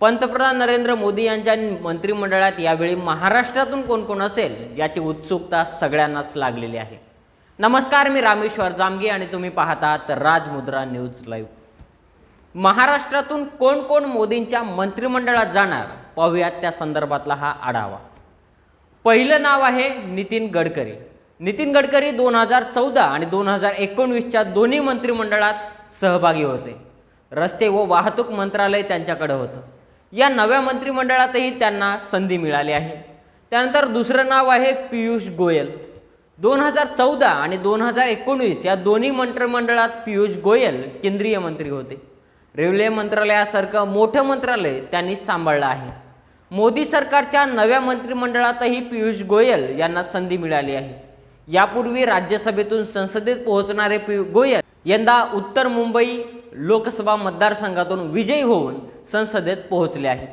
पंतप्रधान नरेंद्र मोदी यांच्या मंत्रिमंडळात यावेळी महाराष्ट्रातून कोण कोण असेल याची उत्सुकता सगळ्यांनाच लागलेली आहे। नमस्कार, मी रामेश्वर जामगे आणि तुम्ही पाहत आहात राजमुद्रा न्यूज लाईव्ह। महाराष्ट्रातून कोण कोण मोदींच्या मंत्रिमंडळात जाणार पाहूयात त्या संदर्भातला हा आढावा। पहिलं नाव आहे नितीन गडकरी। नितीन गडकरी 2014 आणि 2019च्या दोन्ही मंत्रिमंडळात सहभागी होते। रस्ते व वाहतूक मंत्रालय त्यांच्याकडे होतं। या नव्या मंत्रिमंडळातही त्यांना संधी मिळाली आहे। त्यानंतर दुसरं नाव आहे पीयूष गोयल। 2014 आणि 2019 या दोन्ही मंत्रिमंडळात पीयूष गोयल केंद्रीय मंत्री होते। रेल्वे मंत्रालयासारखं मोठं मंत्रालय त्यांनी सांभाळलं आहे। मोदी सरकारच्या नव्या मंत्रिमंडळातही पीयूष गोयल यांना संधी मिळाली आहे। यापूर्वी राज्यसभेतून संसदेत पोहोचणारे पीयूष गोयल यंदा उत्तर मुंबई लोकसभा मतदारसंघातून विजयी होऊन संसदेत पोहोचले आहेत।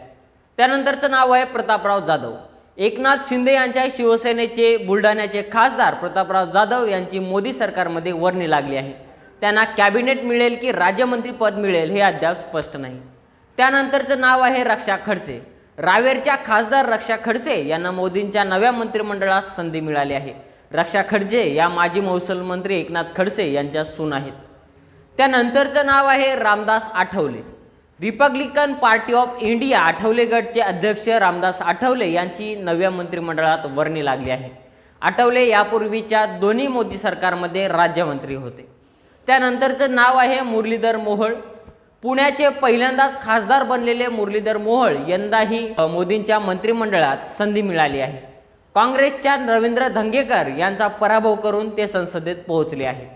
त्यानंतरचं नाव आहे प्रतापराव जाधव। एकनाथ शिंदे यांच्या शिवसेनेचे बुलढाण्याचे खासदार प्रतापराव जाधव यांची मोदी सरकारमध्ये वर्णी लागली आहे। त्यांना कॅबिनेट मिळेल की राज्यमंत्री पद मिळेल हे अद्याप स्पष्ट नाही। त्यानंतरचं नाव आहे रक्षा खडसे। रावेरच्या खासदार रक्षा खडसे यांना मोदींच्या नव्या मंत्रिमंडळात संधी मिळाली आहे। रक्षा खडसे या माजी महसूल मंत्री एकनाथ खडसे यांच्या सून आहेत। त्यानंतरचं नाव आहे Ramdas Athawale. Republican Party of India Athawale गटचे अध्यक्ष रामदास आठवले यांची नव्या मंत्रिमंडळात वर्णी लागली आहे। आठवले यापूर्वीच्या दोन्ही मोदी सरकारमध्ये राज्यमंत्री होते। त्यानंतरचं नाव आहे मुरलीधर मोहोळ। पुण्याचे पहिल्यांदाच खासदार बनलेले मुरलीधर मोहोळ यंदाही मोदींच्या मंत्रिमंडळात संधी मिळाली आहे। काँग्रेसच्या रवींद्र धंगेकर यांचा पराभव करून ते संसदेत पोहोचले आहेत।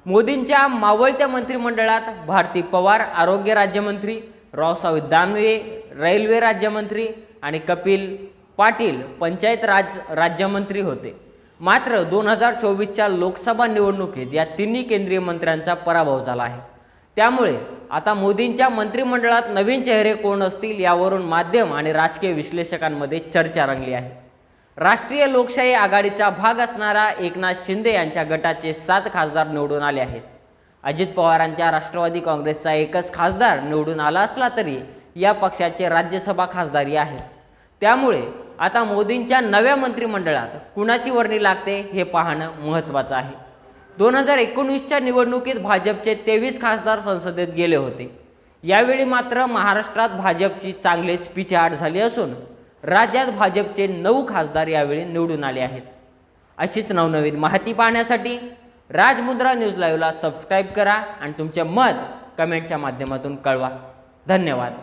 मोदींच्या मावळत्या मंत्रिमंडळात भारती पवार आरोग्य राज्यमंत्री, रावसाहेब दानवे रेल्वे राज्यमंत्री आणि कपिल पाटील पंचायत राज राज्यमंत्री होते। मात्र 2024च्या लोकसभा निवडणुकीत या तिन्ही केंद्रीय मंत्र्यांचा पराभव झाला आहे। त्यामुळे आता मोदींच्या मंत्रिमंडळात नवीन चेहरे कोण असतील यावरून माध्यम आणि राजकीय विश्लेषकांमध्ये चर्चा रंगली आहे। राष्ट्रीय लोकशाही आघाडीचा भाग असणारा एकनाथ शिंदे यांच्या गटाचे 7 खासदार निवडून आले आहेत। अजित पवारांच्या राष्ट्रवादी काँग्रेसचा एकच खासदार निवडून आला असला तरी या पक्षाचे राज्यसभा खासदारही आहेत। त्यामुळे आता मोदींच्या नव्या मंत्रिमंडळात कुणाची वर्णी लागते हे पाहणं महत्त्वाचं आहे। 2019च्या निवडणुकीत भाजपचे 23 खासदार संसदेत गेले होते। यावेळी मात्र महाराष्ट्रात भाजपची चांगलीच पिछेहाट झाली असून राज्यात भाजपचे 9 खासदार यावेळी निवडून आले आहेत। अशीच नवनवीन माहिती पाहण्यासाठी राजमुद्रा न्यूज लाईव्हला सबस्क्राईब करा आणि तुमचे मत कमेंटच्या माध्यमातून कळवा। धन्यवाद।